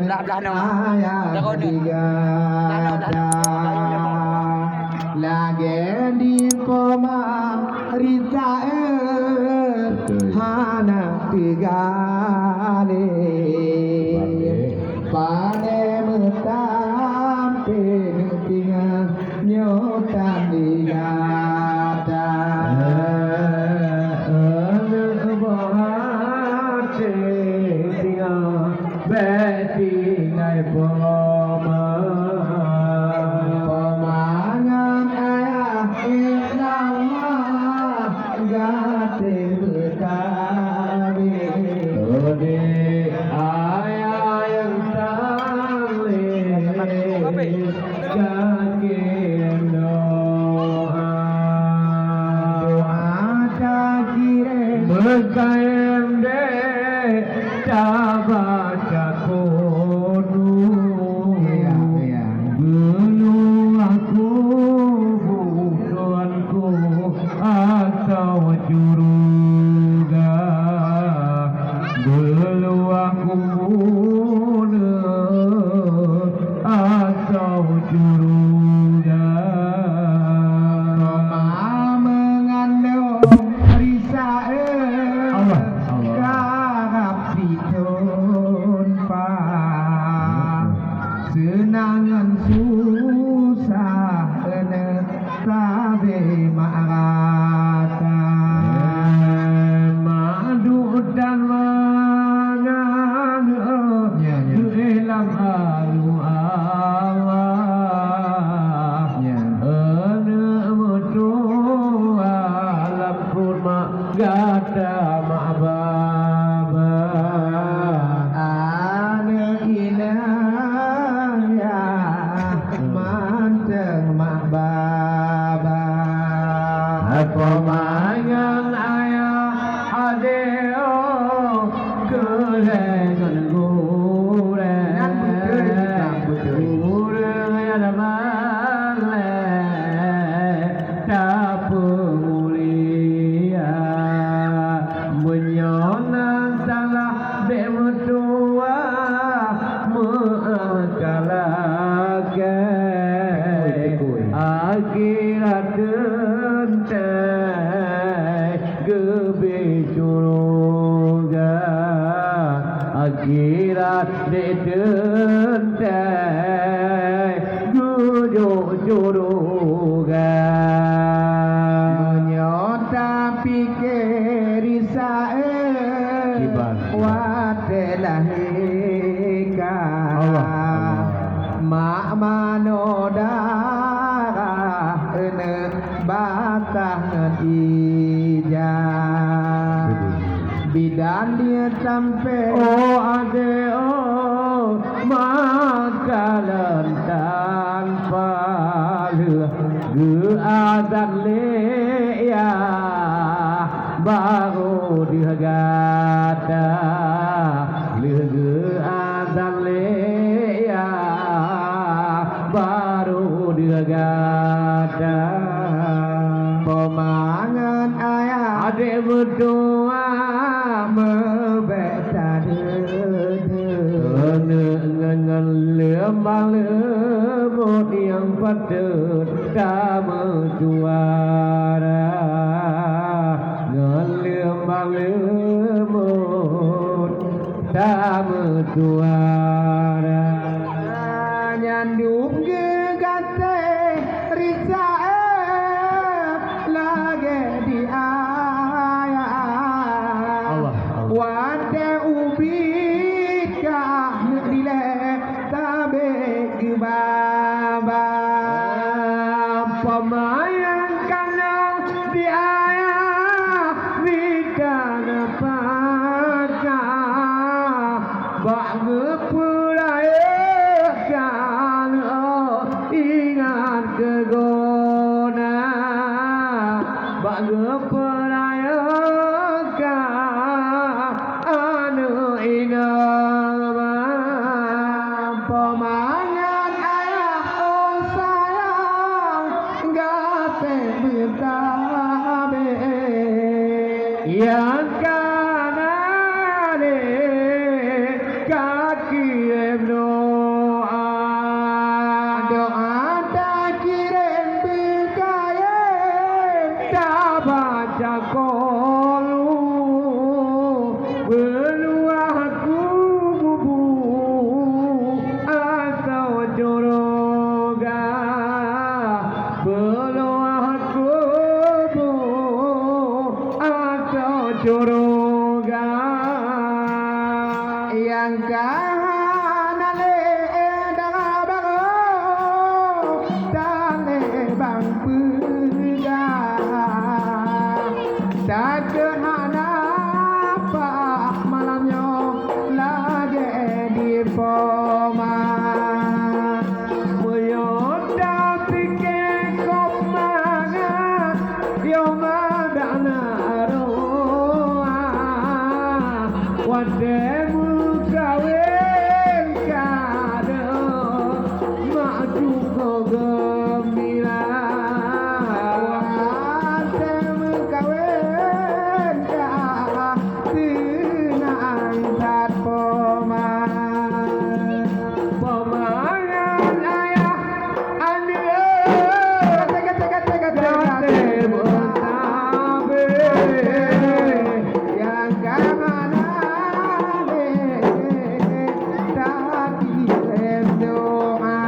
belah nama. Dah kau ni. Lagi di poma rita hana tigale pane mutam pentingan nyotan digata beti ngai poma pemangan ayah nama gate betawi ode ayah yang tale gake doa kire berkaim de baca kodu dulu aku tuanku atau juruga dulu aku atau juruga mengandung risa Allah senangan susah tabe ma'ata madu dan mangan dalam halu Allah mutu alam kurma gata ma'baba ane inaya manteng ma'baba pemangan ayah adeo kelengan gureng gureng ada male tak pemulia menyonan salah bemutua mengalahkan akhirat dentai gebe curuga akhirat dentai guduk curuga menyota pikir isae watelah ika mak manodara ene bakah ija bidan dia sampai oh ade oh makalan tanpa ge adan le ya baru dihagata lege adan le ya baru dihagata pemangan ayah adik berdua membeta dengan lembang lemut yang patut tak menjuara dengan lembang lemut tak menjuara nyandung gegate risa lagi di ayah Allah wate ubika dile tabe baba pemayan kana di ayah bidan paka bagi pelayakan ingat kegona bagi pelayakan anu inama pemangan ayah oh sayang gate bertabe yang kanane kaki emno Curuga yang kanale darabago tale bang puga tak kehana apa malamnya lagi di poma Meyoda pikir kau mana Yomadana roa Wademu kawin kada Maju kau gembira Wademu kawin kada Tina angkat poma Pemayan ayah anda Gate bertabe yang kanale tak kirim doa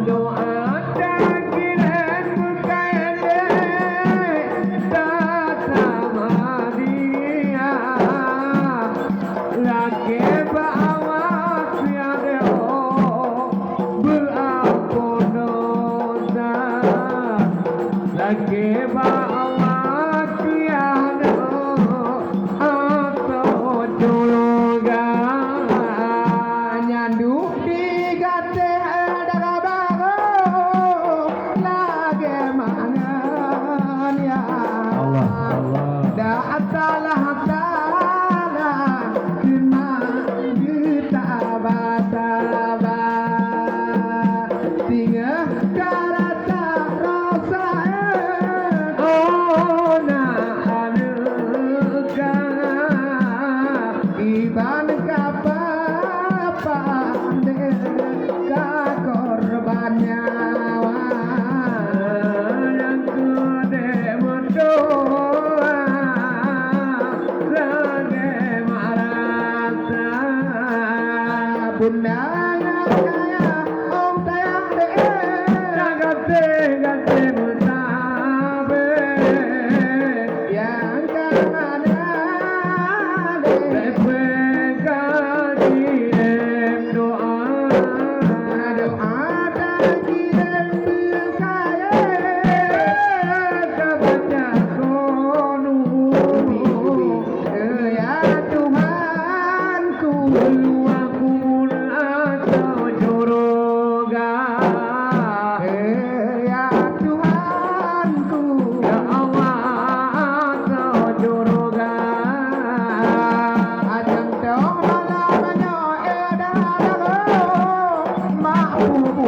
Doa dan kirim berkaya Tak sama dia Lagi bawa tiada Berampun dosa Lagi bawa tiada Atau julugan nyanduk di gate darabago lagi mangan ya da salah cuma kita bataba tinggal karata rasa Oh na anuka iban kapapande ka korban nyawa yang kude berdoa lagi marata bunda kaya om sayang gate bertabe yang kanale Lepeka kirim doa doa dan kirim berkaya Kebaca konu ya Tuhanku Aku atau joroga ya Tuhanku Ya Allah atau joroga ajang dong malamnya edarago mahbub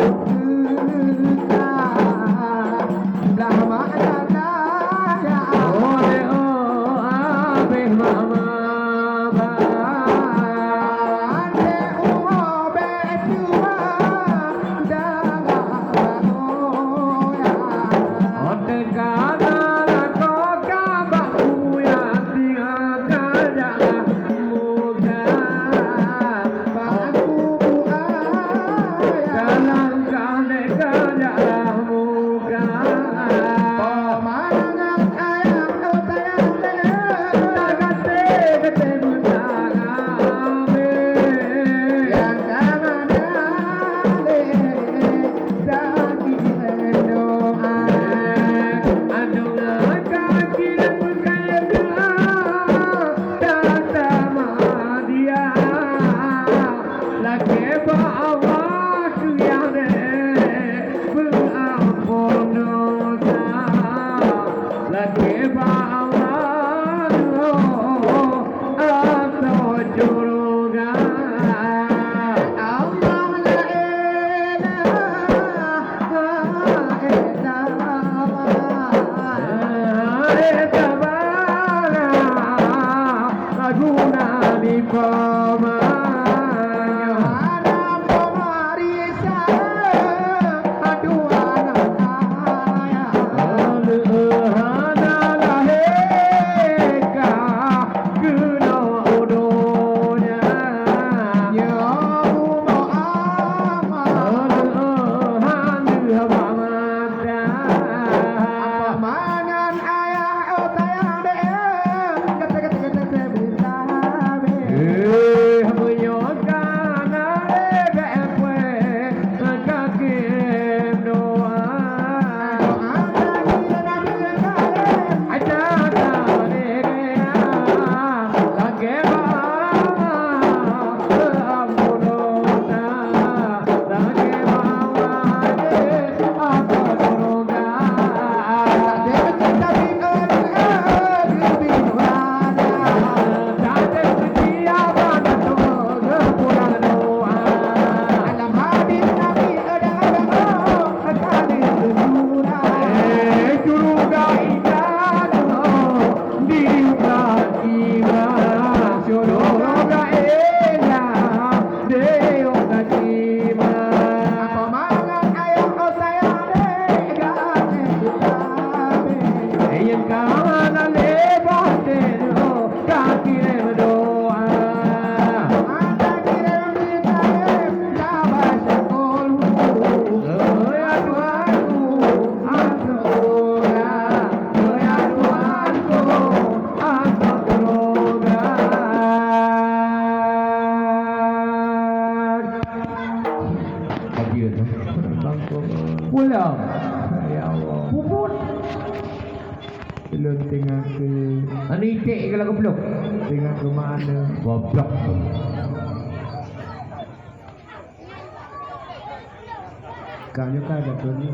Pulang. Ya Allah. Puput. Belum tengah ke Anu itik ke lagu belum? tengah ke mana? Goblok. Kau juga ada tu ni.